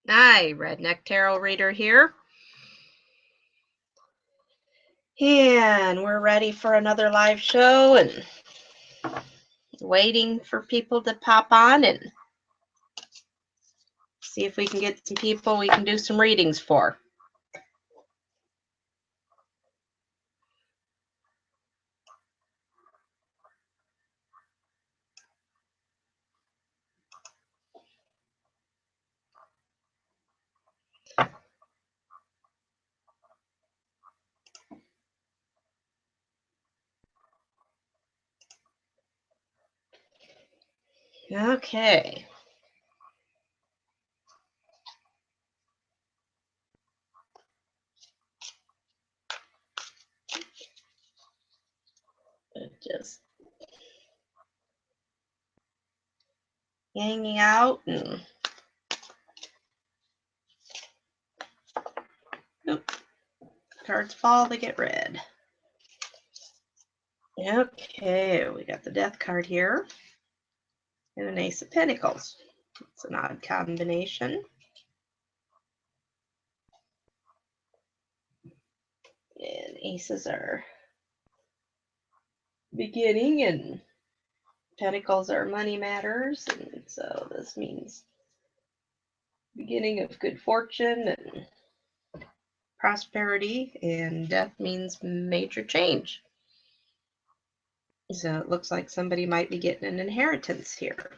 Hi, Redneck Tarot Reader here. And we're ready for another live show and waiting for people to pop on and see if we can get some people we can do some readings for. Okay. Just hanging out and cards fall, they get read. Okay, we got the Death card here and an Ace of Pentacles. It's an odd combination. And aces are beginning and Pentacles are money matters, and so this means beginning of good fortune and prosperity, and death means major change. So it looks like somebody might be getting an inheritance here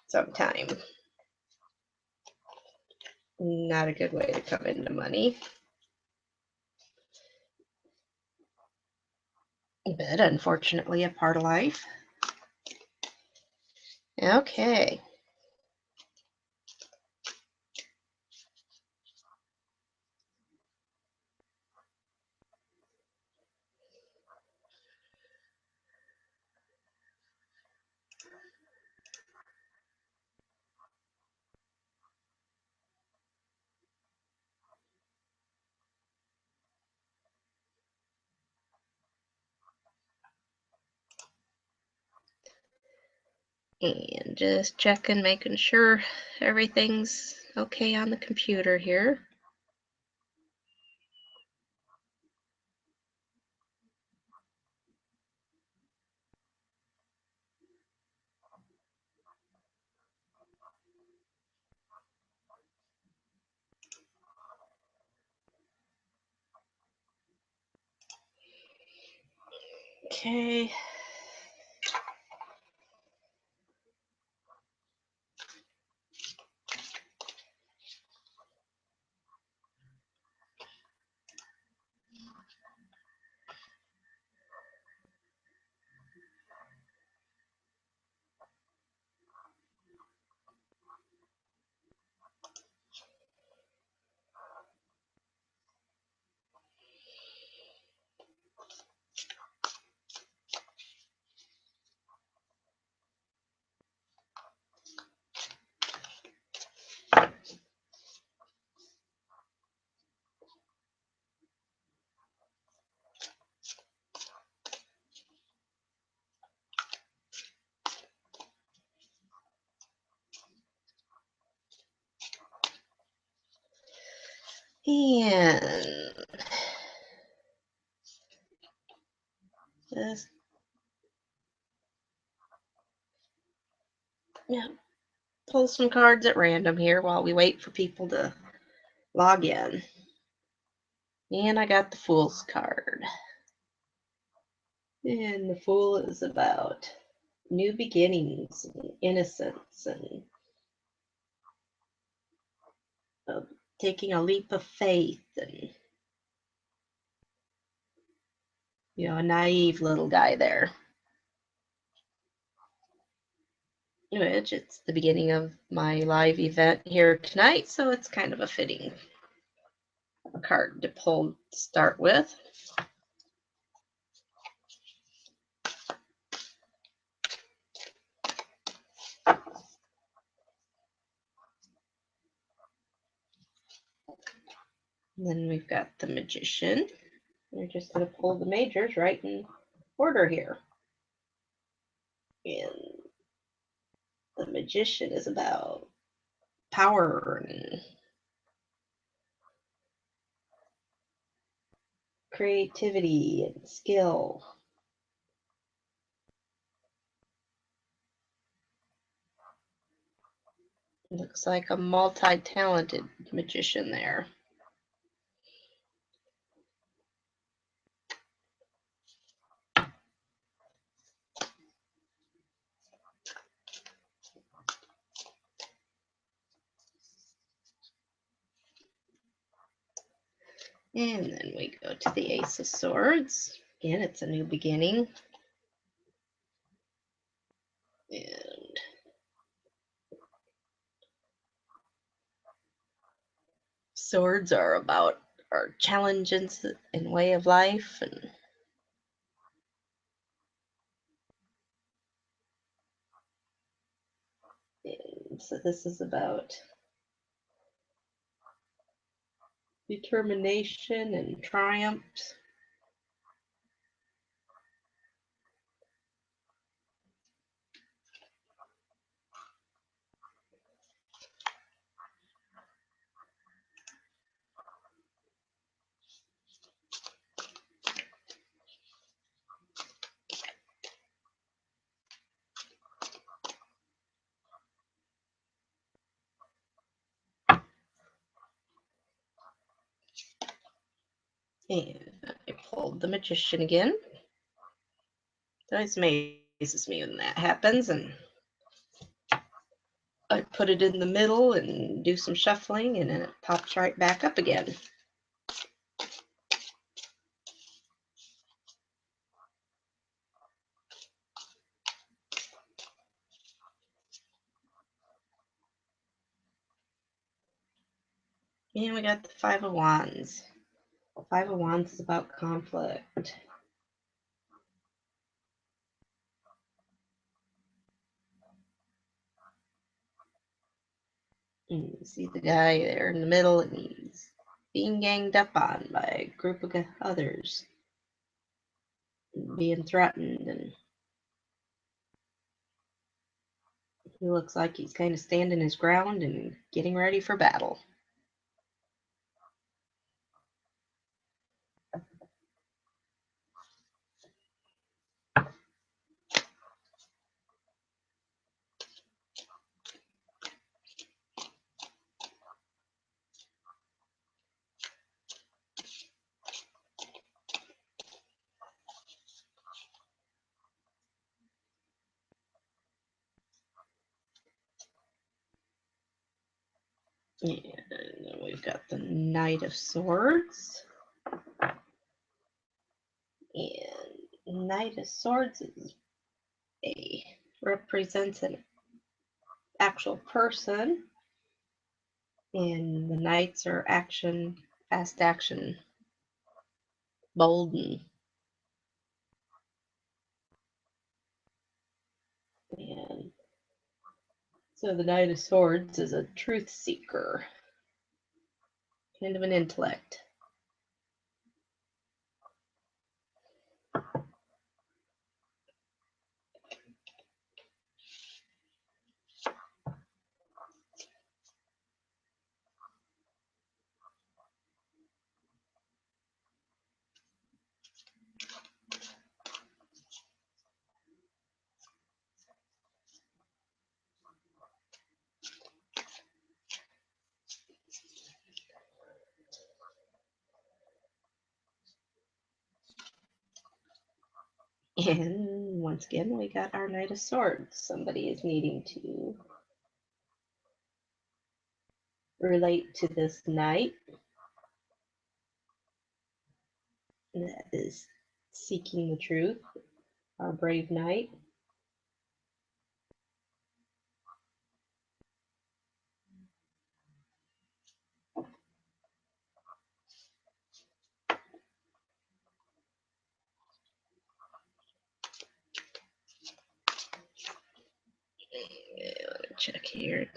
sometime. Not a good way to come into money, but unfortunately a part of life. Okay. And just checking, making sure everything's okay on the computer here. Okay. And just, yeah, pull some cards at random here while we wait for people to log in. And I got the Fool's card. And the Fool is about new beginnings and innocence and taking a leap of faith and, a naive little guy there. Which it's the beginning of my live event here tonight, so it's kind of a fitting card to pull to start with. And then we've got the Magician. We're just going to pull the majors right in order here. And the Magician is about power and creativity and skill. Looks like a multi-talented magician there. And then we go to the Ace of Swords. Again, it's a new beginning. And swords are about our challenges and way of life. And so this is about determination and triumphs. And I pulled the Magician again. It always amazes me when that happens. And I put it in the middle and do some shuffling, and then it pops right back up again. And we got the Five of Wands. Five of Wands is about conflict. And you see the guy there in the middle, and he's being ganged up on by a group of others, being threatened, and he looks like he's kind of standing his ground and getting ready for battle. And then we've got the Knight of Swords. And Knight of Swords represents an actual person, and the knights are action, fast action, bold, and so the Knight of Swords is a truth seeker, kind of an intellect. And once again, we got our Knight of Swords. Somebody is needing to relate to this knight that is seeking the truth, our brave knight. Let me check here.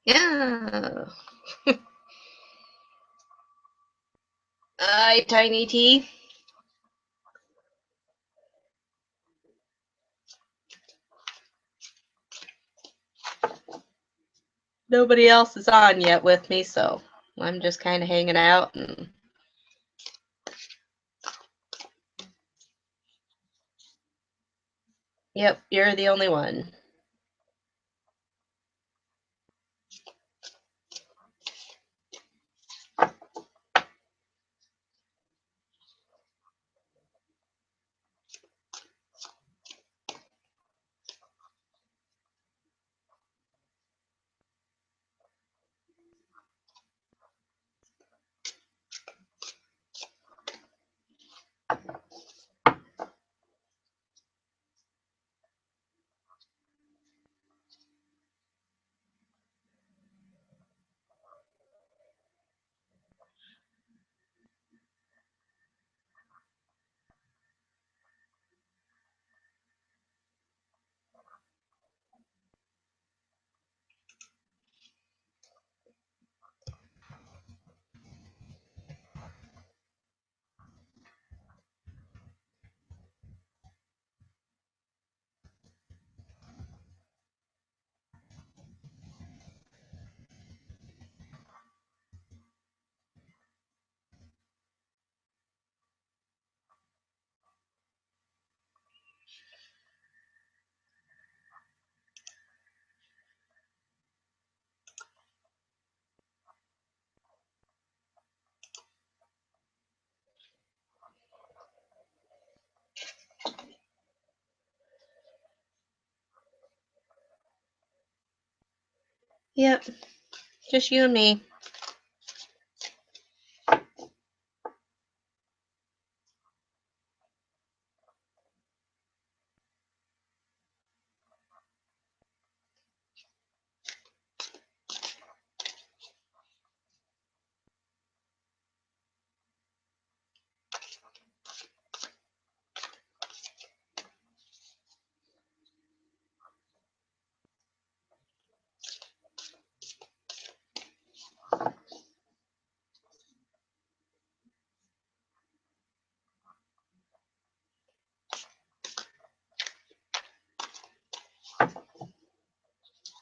Yeah. Hi, Tiny T. Nobody else is on yet with me, so I'm just kind of hanging out. And yep, you're the only one. Yep, just you and me.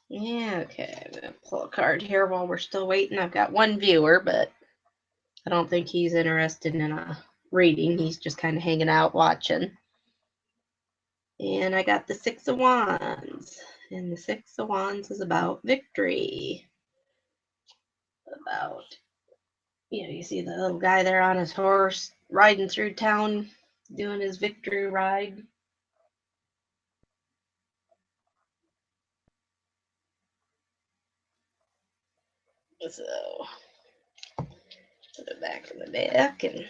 Yeah, okay. I'm gonna pull a card here while we're still waiting. I've got one viewer, but I don't think he's interested in a reading. He's just kind of hanging out watching. And I got the Six of Wands. And the Six of Wands is about victory. About, you see the little guy there on his horse riding through town doing his victory ride. So, put it back in the deck and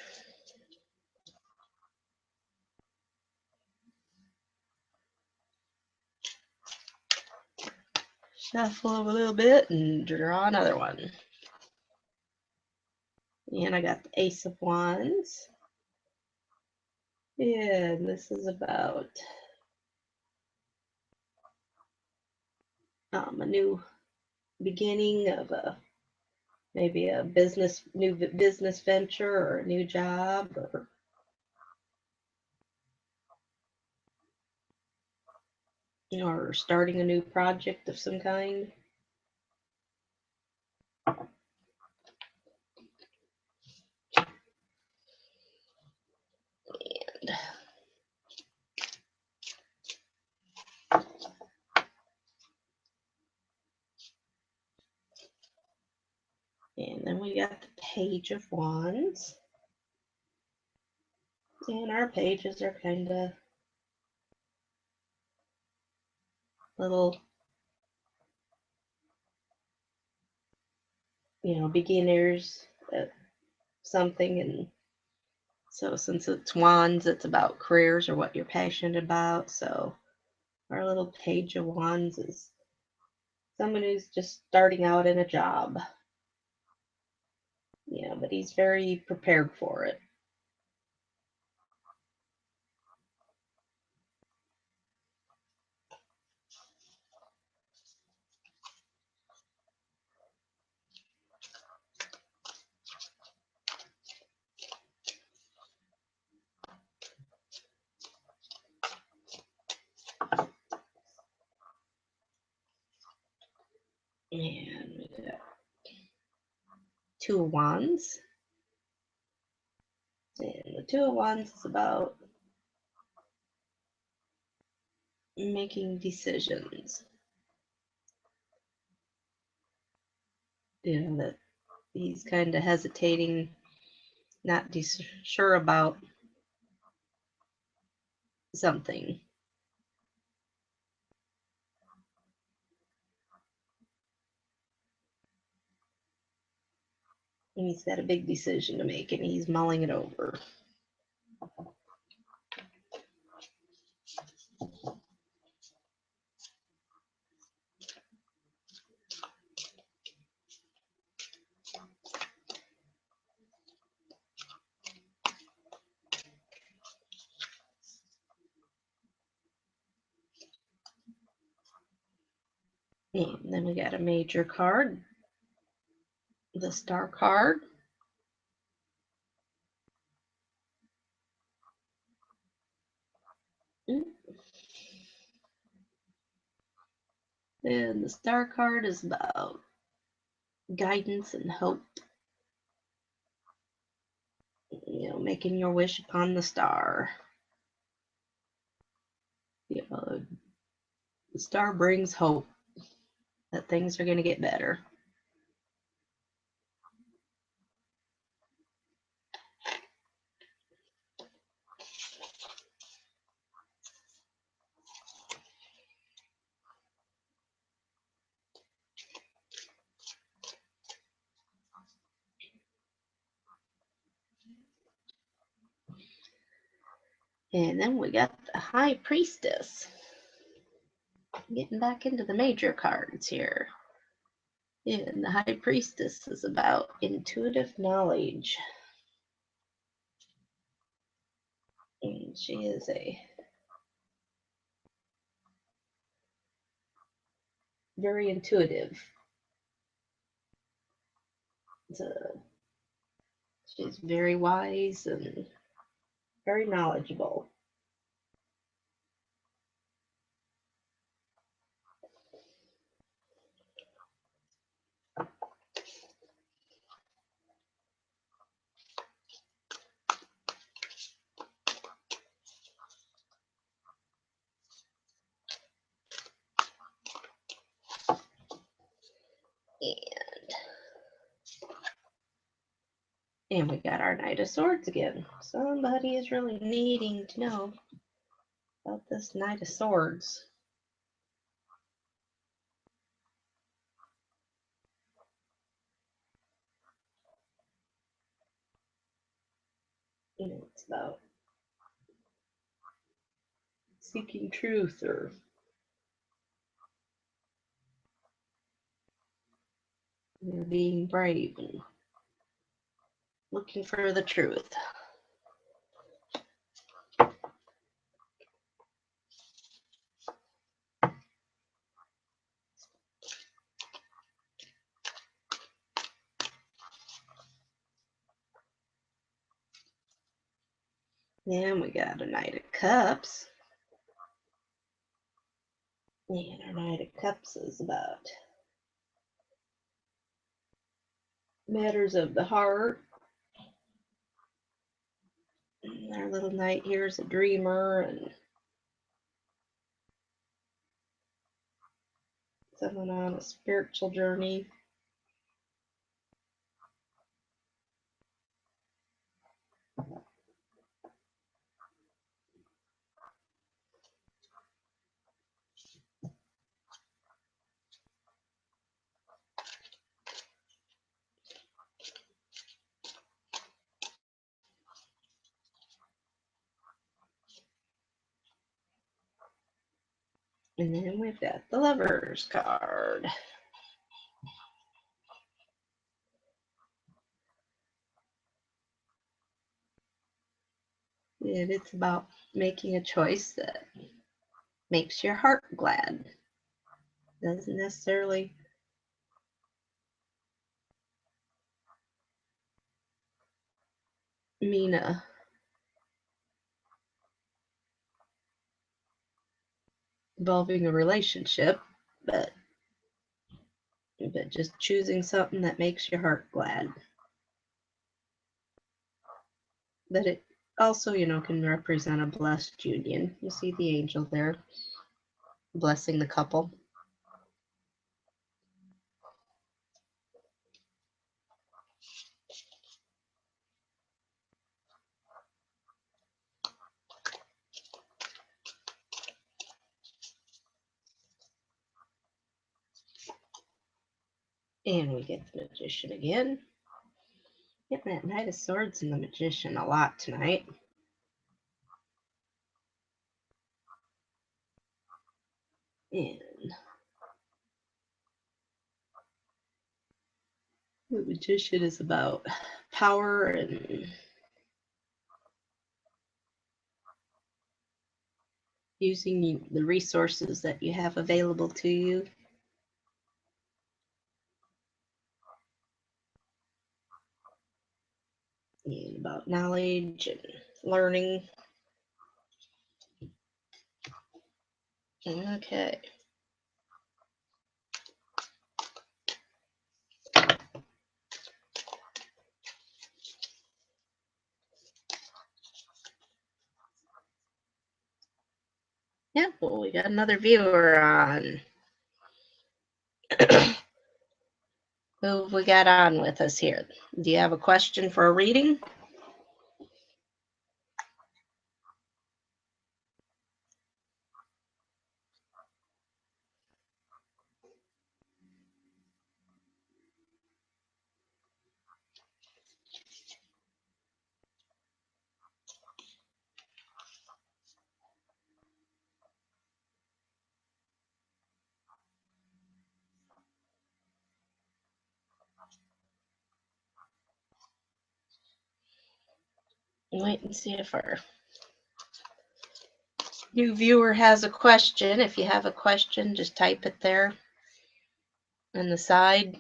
shuffle a little bit and draw another one. And I got the Ace of Wands. And this is about a new beginning of maybe a new business venture or a new job or starting a new project of some kind. And then we got the Page of Wands. And our pages are kind of little, beginners at something. And so since it's wands, it's about careers or what you're passionate about. So our little Page of Wands is someone who's just starting out in a job. But he's very prepared for it. And we got Two of Wands. And the Two of Wands is about making decisions. That he's kind of hesitating, not sure about something. And he's got a big decision to make, and he's mulling it over. And then we got a major card, the Star card. And the Star card is about guidance and hope. Making your wish upon the star. The star brings hope that things are going to get better. And then we got the High Priestess. Getting back into the major cards here. And the High Priestess is about intuitive knowledge. And she is a very intuitive. She's very wise and very knowledgeable. And we got our Knight of Swords again. Somebody is really needing to know about this Knight of Swords. It's about seeking truth or being brave and looking for the truth. Then we got a Knight of Cups. And our Knight of Cups is about matters of the heart. And our little knight here is a dreamer and someone on a spiritual journey. And then we've got the Lovers card. And it's about making a choice that makes your heart glad. Doesn't necessarily mean involving a relationship, but but just choosing something that makes your heart glad. But it also, can represent a blessed union. You see the angel there blessing the couple. And we get the Magician again. Getting that Knight of Swords and the Magician a lot tonight. And the Magician is about power and using the resources that you have available to you. And about knowledge and learning. Okay. Yeah, well, we got another viewer on. Who have we got on with us here? Do you have a question for a reading? Wait and see if our new viewer has a question. If you have a question, just type it there on the side.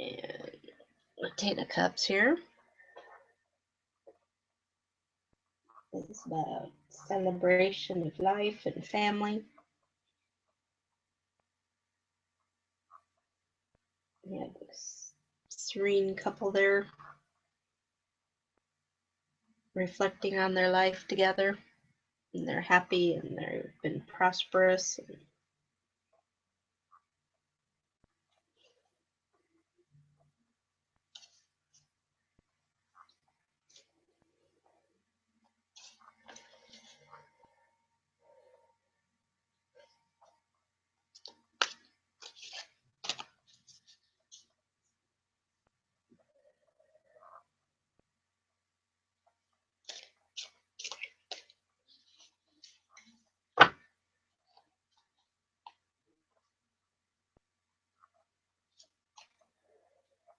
And the Ten of Cups here is about celebration of life and family. We have this serene couple there reflecting on their life together. And they're happy and they've been prosperous.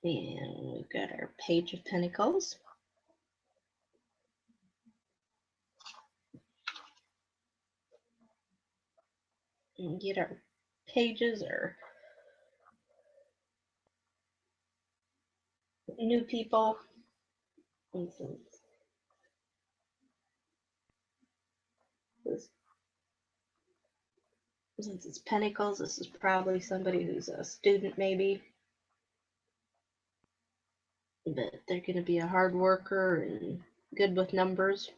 And we've got our Page of Pentacles. And get our pages or new people. And since it's Pentacles, this is probably somebody who's a student maybe. But they're going to be a hard worker and good with numbers.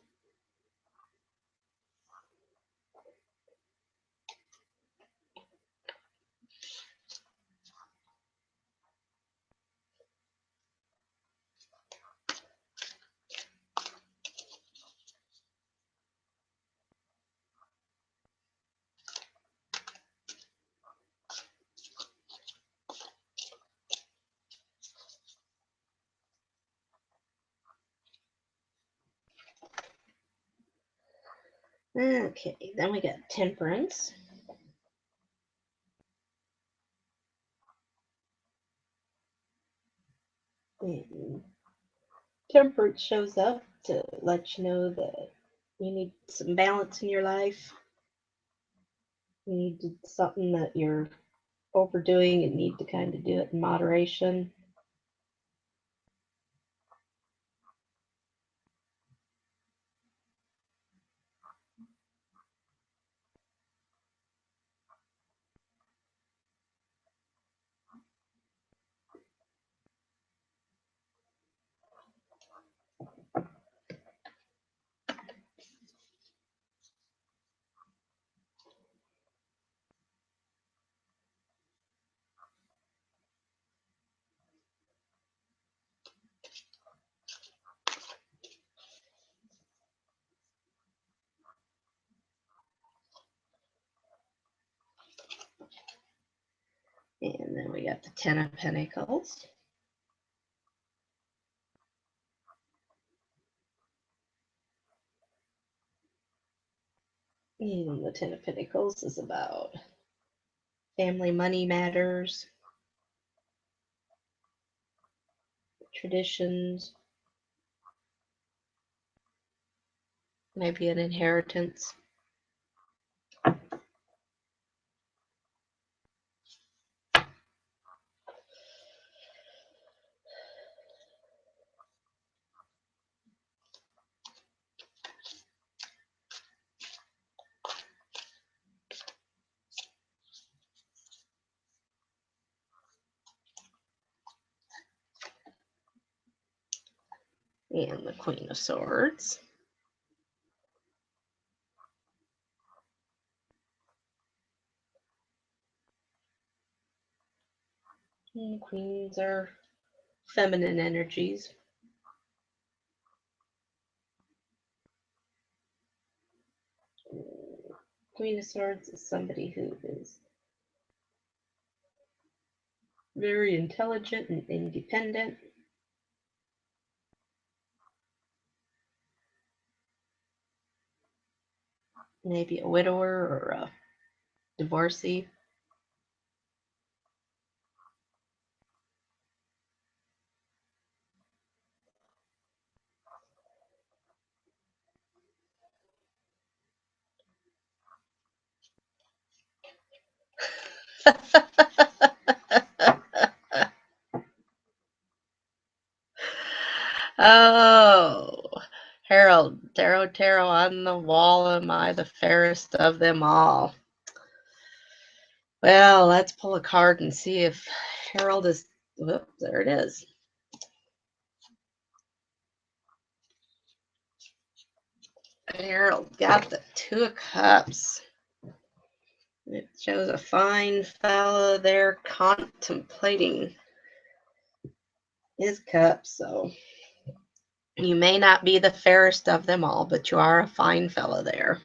Okay, then we got Temperance. And Temperance shows up to let you know that you need some balance in your life. You need something that you're overdoing and need to kind of do it in moderation. And then we got the Ten of Pentacles. And the Ten of Pentacles is about family money matters, traditions, maybe an inheritance. And the Queen of Swords. And queens are feminine energies. Queen of Swords is somebody who is very intelligent and independent. Maybe a widower or a divorcee. Oh, Harold, tarot on the wall, am I the fairest of them all? Well, let's pull a card and see if Harold is, whoop, there it is. Harold got the Two of Cups. It shows a fine fellow there contemplating his cup, so you may not be the fairest of them all, but you are a fine fellow there.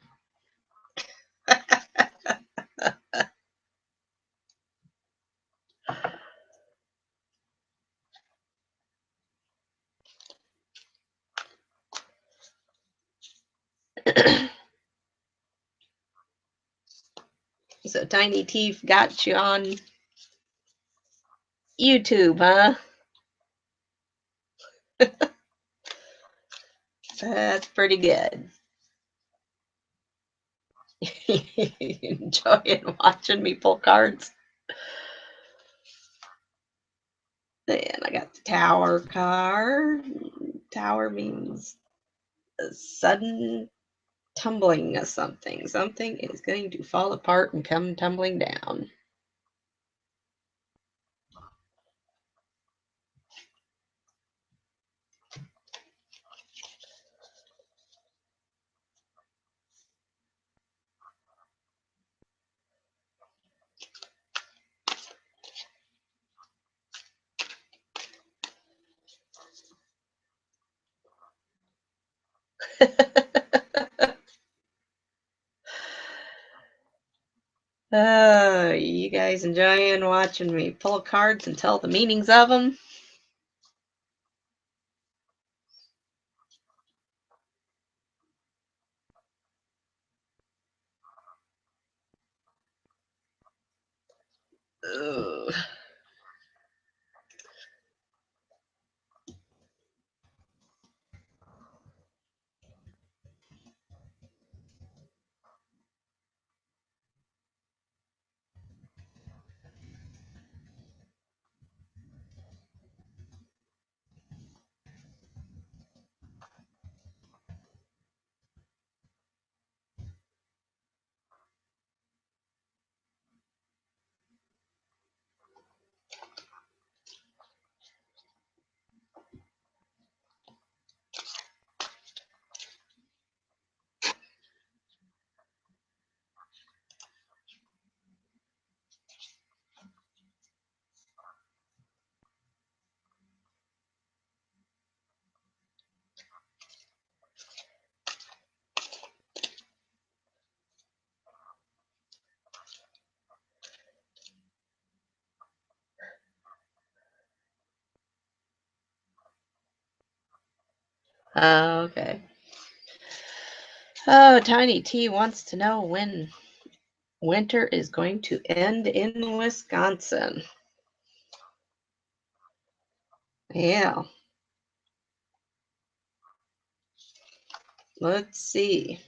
So Tiny Teeth got you on YouTube, huh? That's pretty good. Enjoying watching me pull cards. And I got the Tower card. Tower means a sudden tumbling of something. Something is going to fall apart and come tumbling down. Oh, you guys enjoying watching me pull cards and tell the meanings of them? Ugh. Okay. Oh, Tiny T wants to know when winter is going to end in Wisconsin. Yeah. Let's see.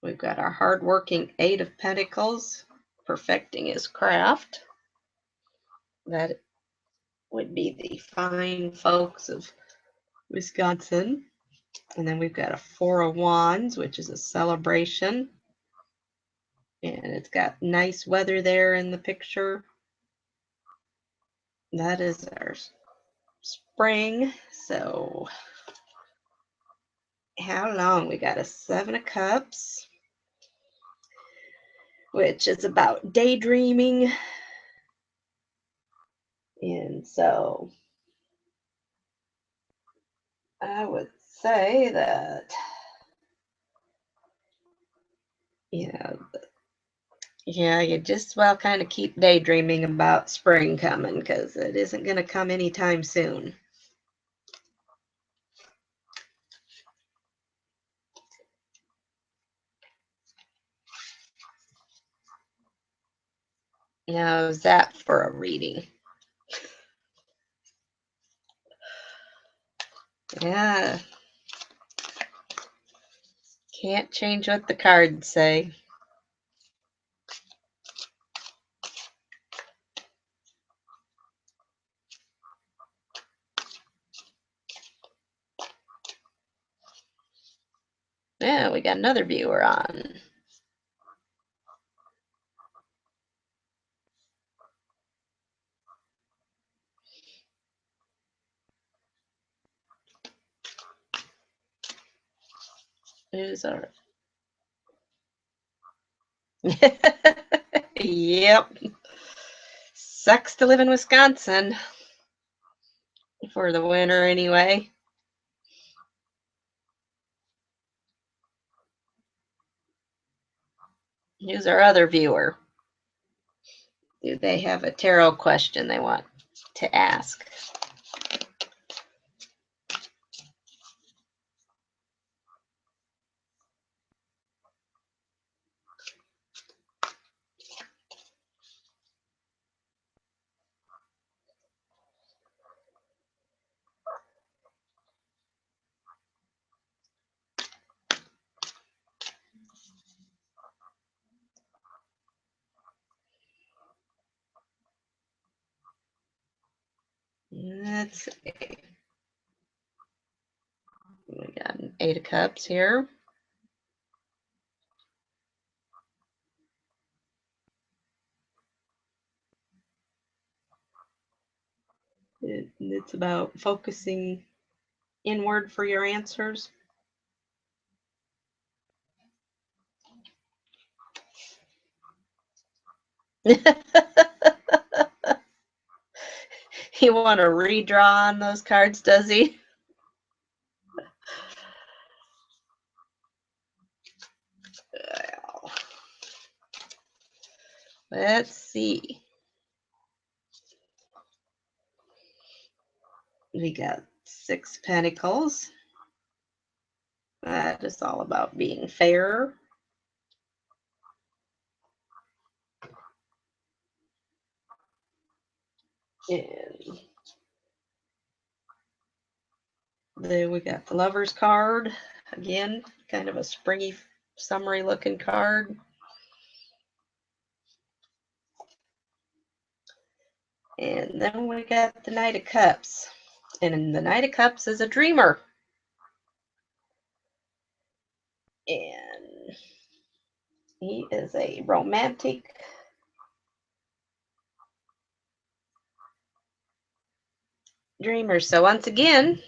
We've got our hardworking Eight of Pentacles perfecting his craft. That would be the fine folks of Wisconsin. And then we've got a Four of Wands, which is a celebration. And it's got nice weather there in the picture. That is our spring. So how long? We got a Seven of Cups, which is about daydreaming. And so I would say that, yeah, you just well kind of keep daydreaming about spring coming because it isn't going to come anytime soon. Now, is that for a reading? Yeah. Can't change what the cards say. Yeah, we got another viewer on. Who's our... Yep. Sucks to live in Wisconsin. For the winter, anyway. Who's our other viewer? Do they have a tarot question they want to ask? Let's see. We got an Eight of Cups here. It's about focusing inward for your answers. He want to redraw on those cards, does he? Well, let's see. We got Six Pentacles. That is all about being fair. And then we got the Lover's card. Again, kind of a springy, summery looking card. And then we got the Knight of Cups. And the Knight of Cups is a dreamer. And he is a romantic dreamer. So once again,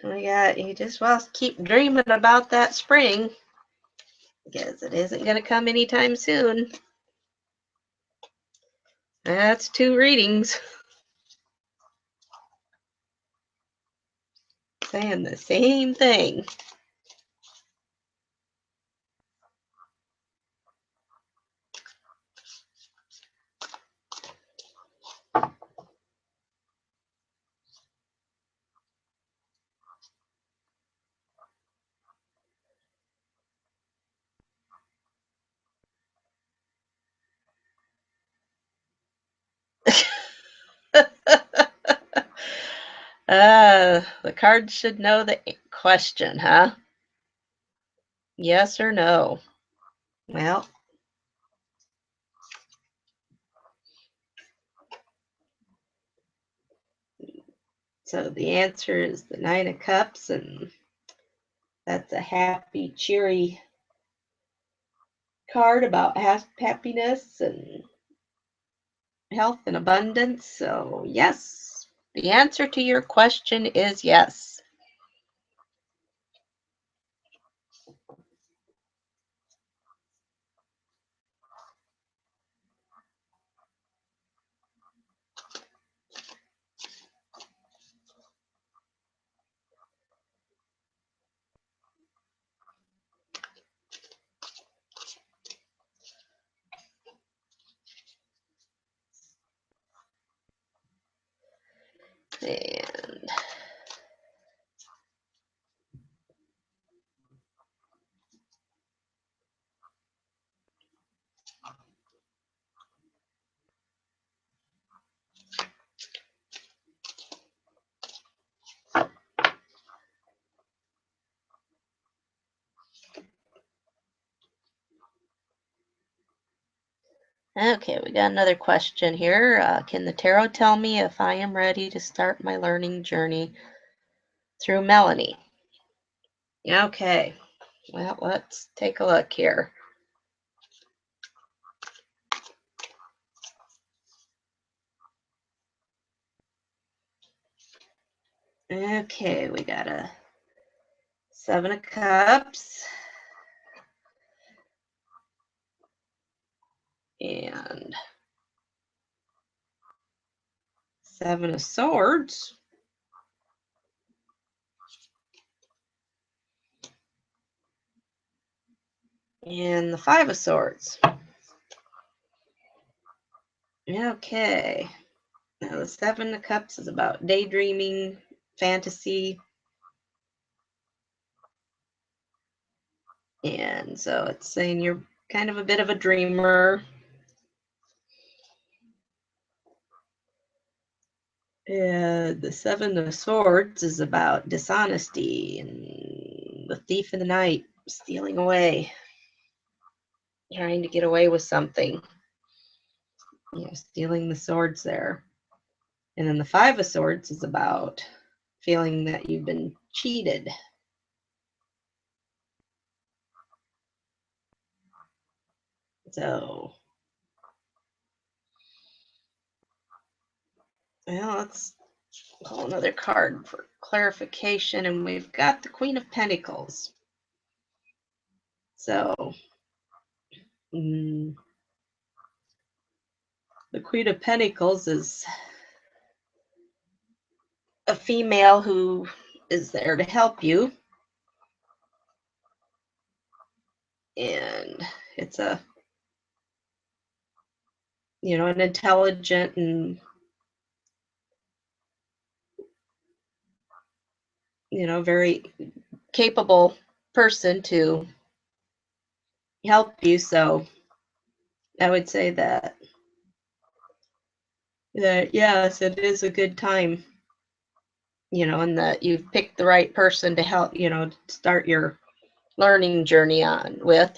you just well keep dreaming about that spring, because it isn't going to come anytime soon. That's 2 readings saying the same thing. The cards should know the question, huh? Yes or no? Well, so the answer is the 9 of Cups, and that's a happy, cheery card about happiness and health and abundance. So yes, the answer to your question is yes. And okay, we got another question here. Can the tarot tell me if I am ready to start my learning journey through Melanie? Okay, well, let's take a look here. Okay, we got a 7 of Cups and 7 of Swords. And the 5 of Swords. Okay. Now the 7 of Cups is about daydreaming, fantasy. And so it's saying you're kind of a bit of a dreamer. The 7 of Swords is about dishonesty and the thief in the night, stealing away, trying to get away with something. Stealing the swords there. And then the 5 of Swords is about feeling that you've been cheated. So, well, let's pull another card for clarification. And we've got the Queen of Pentacles. So, the Queen of Pentacles is a female who is there to help you. And it's an intelligent and, very capable person to help you. So I would say that that yes, it is a good time, and that you've picked the right person to help, start your learning journey on with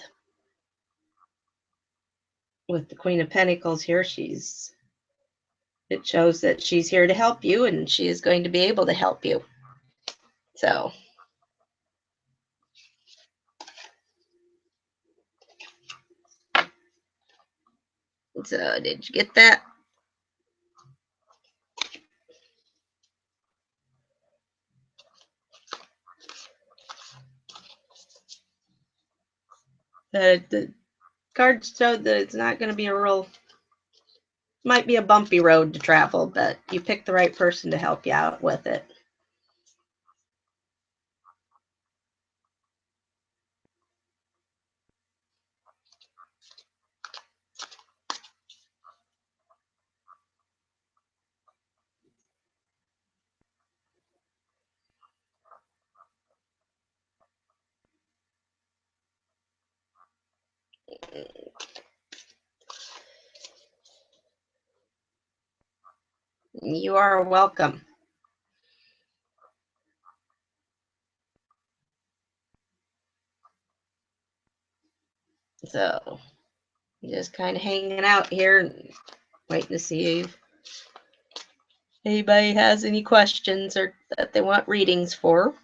the Queen of Pentacles here. It shows that she's here to help you, and she is going to be able to help you. So did you get that? The cards showed that it's not going to be might be a bumpy road to travel, but you picked the right person to help you out with it. You are welcome. So, just kind of hanging out here and waiting to see if anybody has any questions or that they want readings for.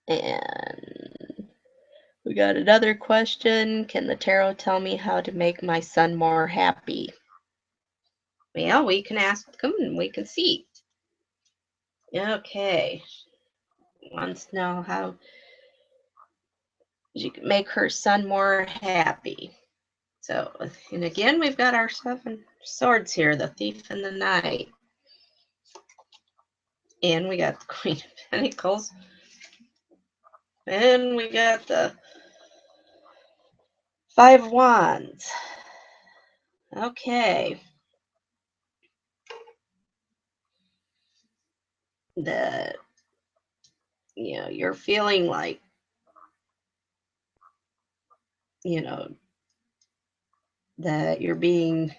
And we got another question. Can the tarot tell me how to make my son more happy? Well, we can ask them and we can see. Okay. Wants to know how you can make her son more happy. So, and again, we've got our 7 swords here, the thief and the knight. And we got the Queen of Pentacles. And we got the 5 of Wands. Okay. That, you're feeling like, that you're being,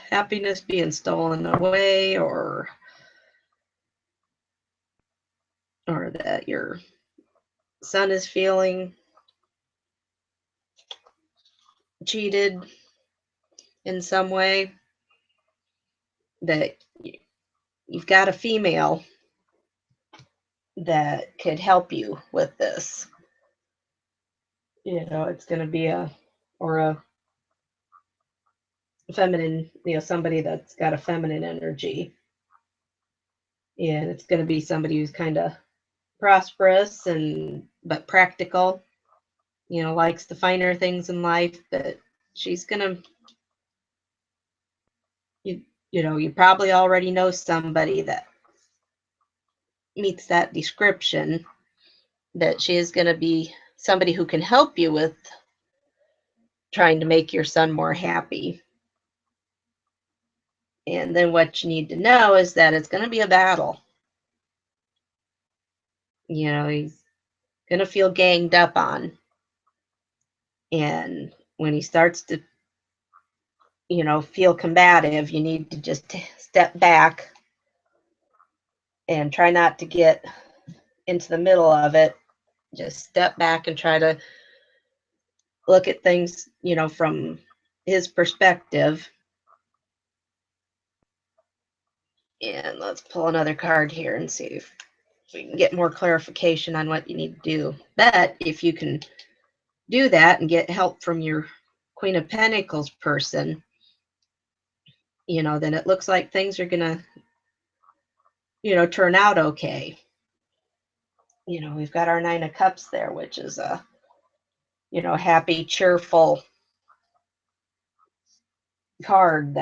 happiness being stolen away, or that your son is feeling cheated in some way, that you've got a female that could help you with this. It's going to be a feminine, somebody that's got a feminine energy. And it's going to be somebody who's kind of prosperous but practical, likes the finer things in life. But she's going to, you probably already know somebody that meets that description, that she is going to be somebody who can help you with trying to make your son more happy. And then what you need to know is that it's going to be a battle. He's going to feel ganged up on. And when he starts to, feel combative, you need to just step back and try not to get into the middle of it. Just step back and try to look at things, from his perspective. And let's pull another card here and see if we can get more clarification on what you need to do. But if you can do that and get help from your Queen of Pentacles person, then it looks like things are going to, turn out okay. You know, we've got our Nine of Cups there, which is a, you know, happy, cheerful card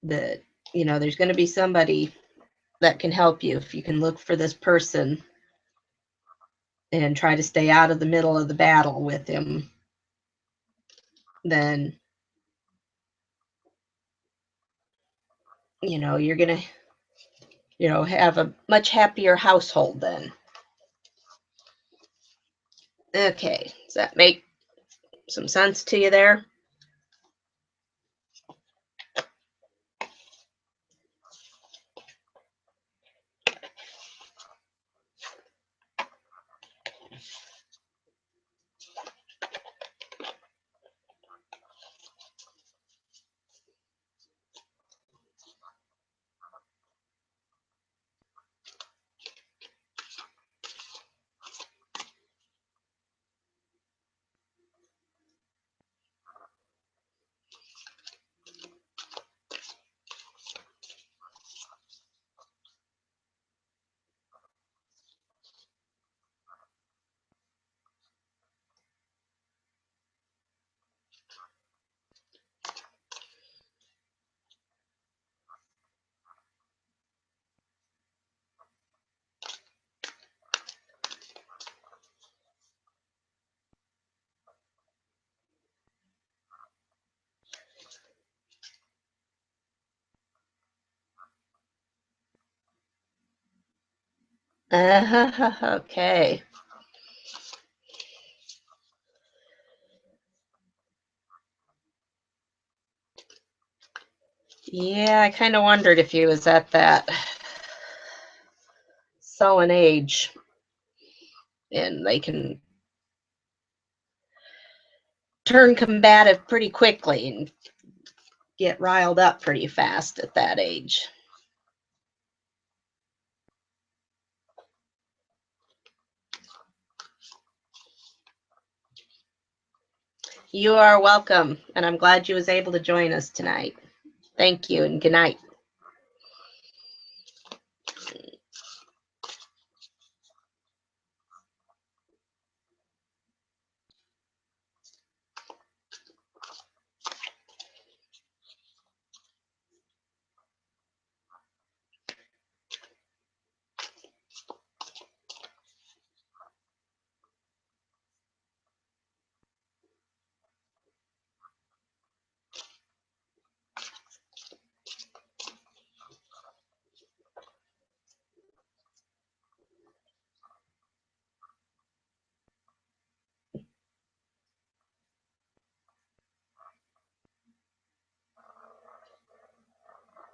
that, you know, there's going to be somebody that can help you if you can look for this person and try to stay out of the middle of the battle with him. Then, you know, you're going to, you know, have a much happier household then. Okay, does that make some sense to you there? Okay. Yeah, I kind of wondered if he was at that sullen age, and they can turn combative pretty quickly and get riled up pretty fast at that age. You are welcome, and I'm glad you was able to join us tonight. Thank you, and good night.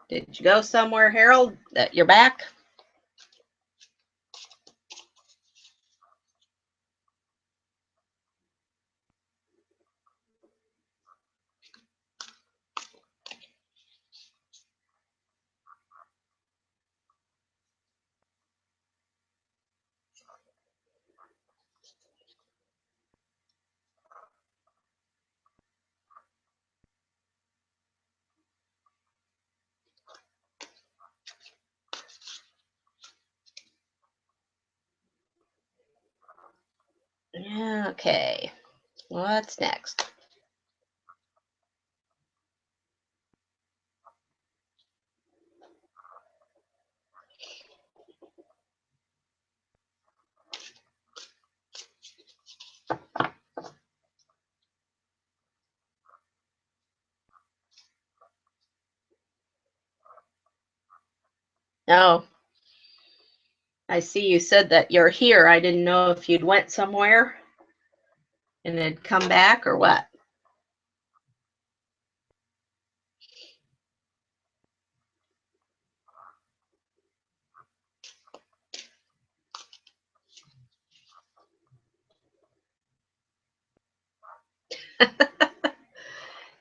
Did you go somewhere, Harold? That you're back? Yeah, okay. What's next? Oh, I see you said that you're here. I didn't know if you'd went somewhere and had come back or what.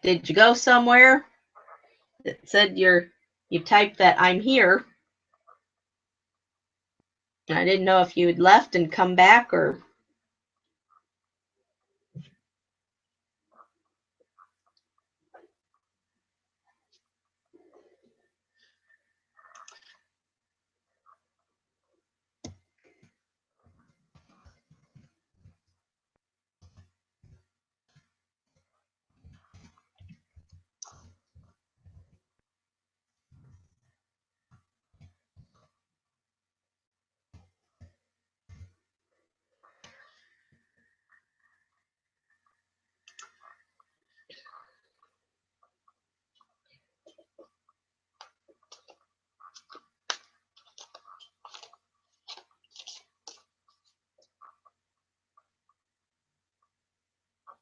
Did you go somewhere? It said you typed that I'm here. I didn't know if you had left and come back or.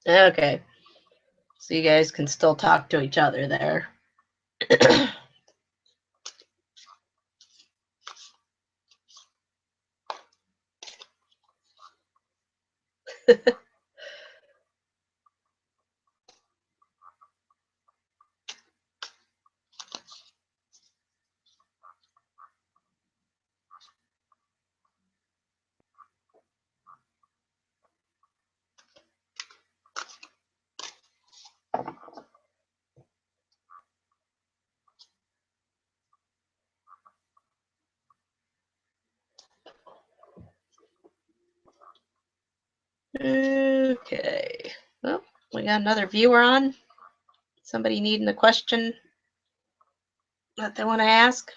Okay. So you guys can still talk to each other there. Okay. Well, we got another viewer on. Somebody needing a question that they want to ask.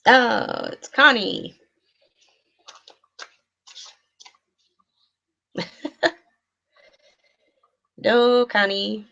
Oh, it's Connie. No, Connie.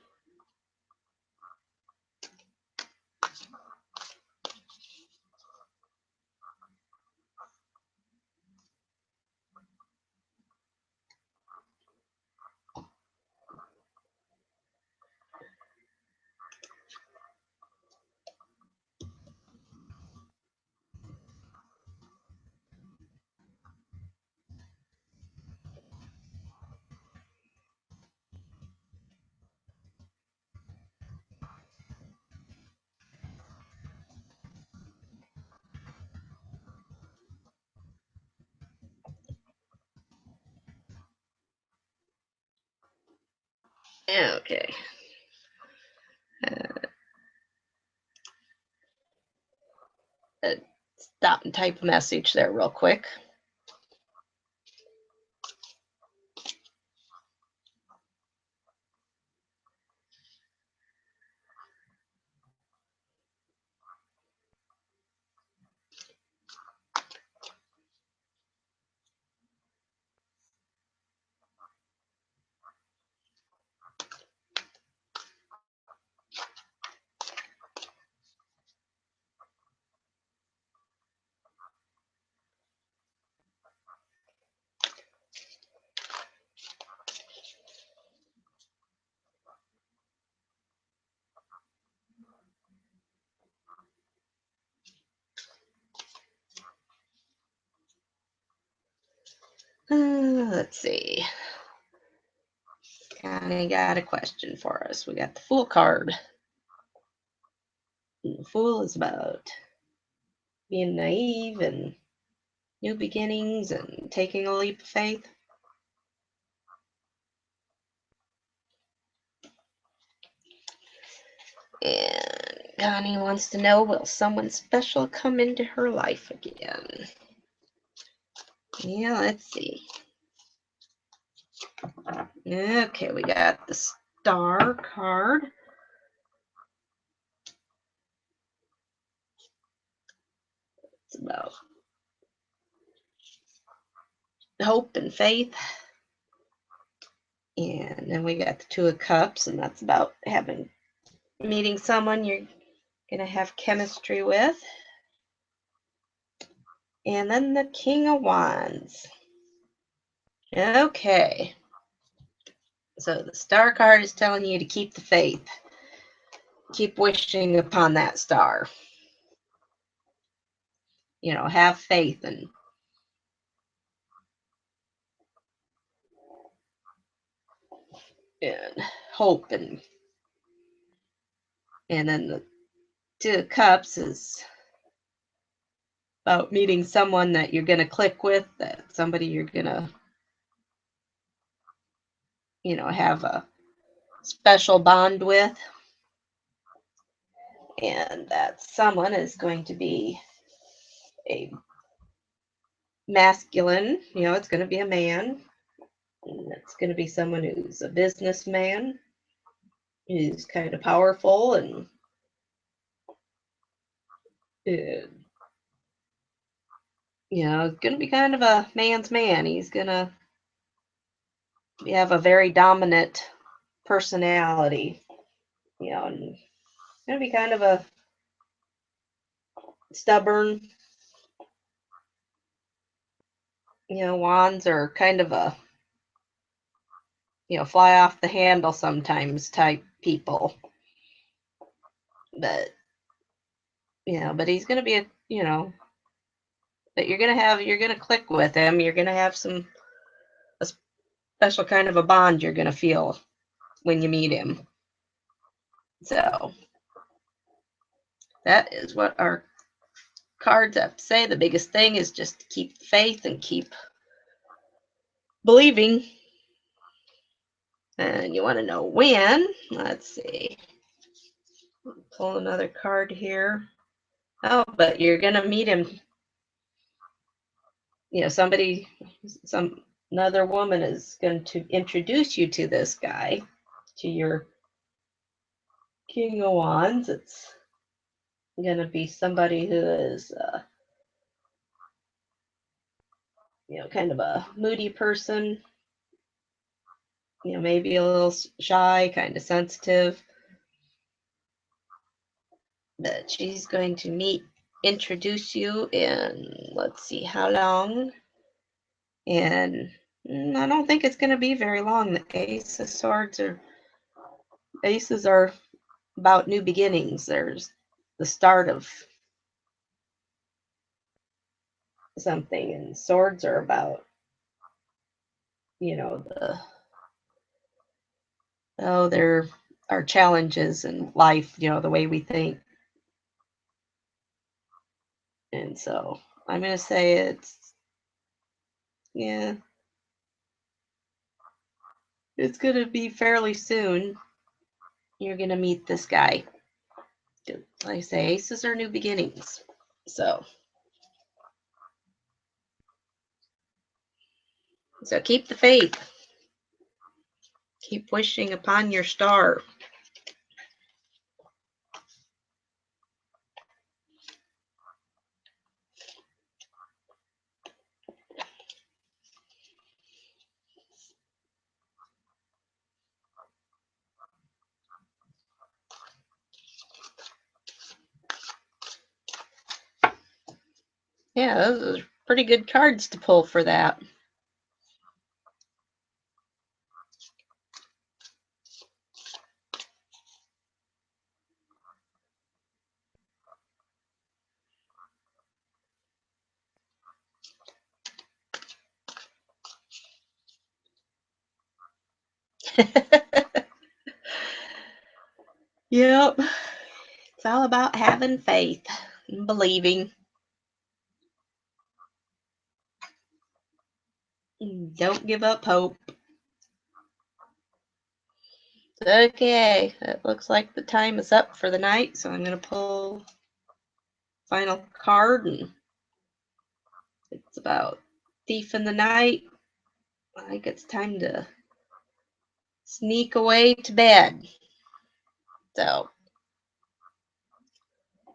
Okay. Stop and type a message there real quick. Let's see. Connie got a question for us. We got the Fool card. And the Fool is about being naive and new beginnings and taking a leap of faith. And Connie wants to know, will someone special come into her life again? Yeah, let's see. Okay, we got the Star card. It's about hope and faith. And then we got the Two of Cups, and that's about meeting someone you're gonna have chemistry with. And then the King of Wands. Okay. So the Star card is telling you to keep the faith. Keep wishing upon that star. You know, have faith and hope, and then the Two of Cups is about meeting someone that you're gonna click with, that somebody you're gonna, have a special bond with. And that someone is going to be a masculine, it's going to be a man. And it's going to be someone who's a businessman, who's kind of powerful and going to be kind of a man's man. He's going to have a very dominant personality, and going to be kind of a stubborn. You know, wands are kind of a, fly off the handle sometimes type people. But, but he's going to be that you're going to click with him. You're going to have a special kind of a bond you're going to feel when you meet him. So that is what our cards have to say. The biggest thing is just to keep faith and keep believing. And you want to know when. Let's see. Pull another card here. Oh, but you're going to meet him. Another woman is going to introduce you to this guy, to your King of Wands. It's going to be somebody who is, kind of a moody person, maybe a little shy, kind of sensitive. But she's going to introduce you in, let's see, how long? And I don't think it's going to be very long. The aces are about new beginnings. There's the start of something, and swords are about, there are challenges in life, the way we think. And so I'm going to say it's going to be fairly soon. You're going to meet this guy. Like I say, aces are new beginnings. So keep the faith. Keep wishing upon your star. Yeah, those are pretty good cards to pull for that. Yep. It's all about having faith and believing. Don't give up hope. Okay, it looks like the time is up for the night, so I'm going to pull final card, and it's about Thief in the Night. I think it's time to sneak away to bed. So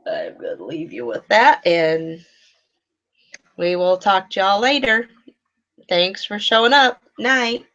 I'm going to leave you with that, and we will talk to y'all later. Thanks for showing up. Night.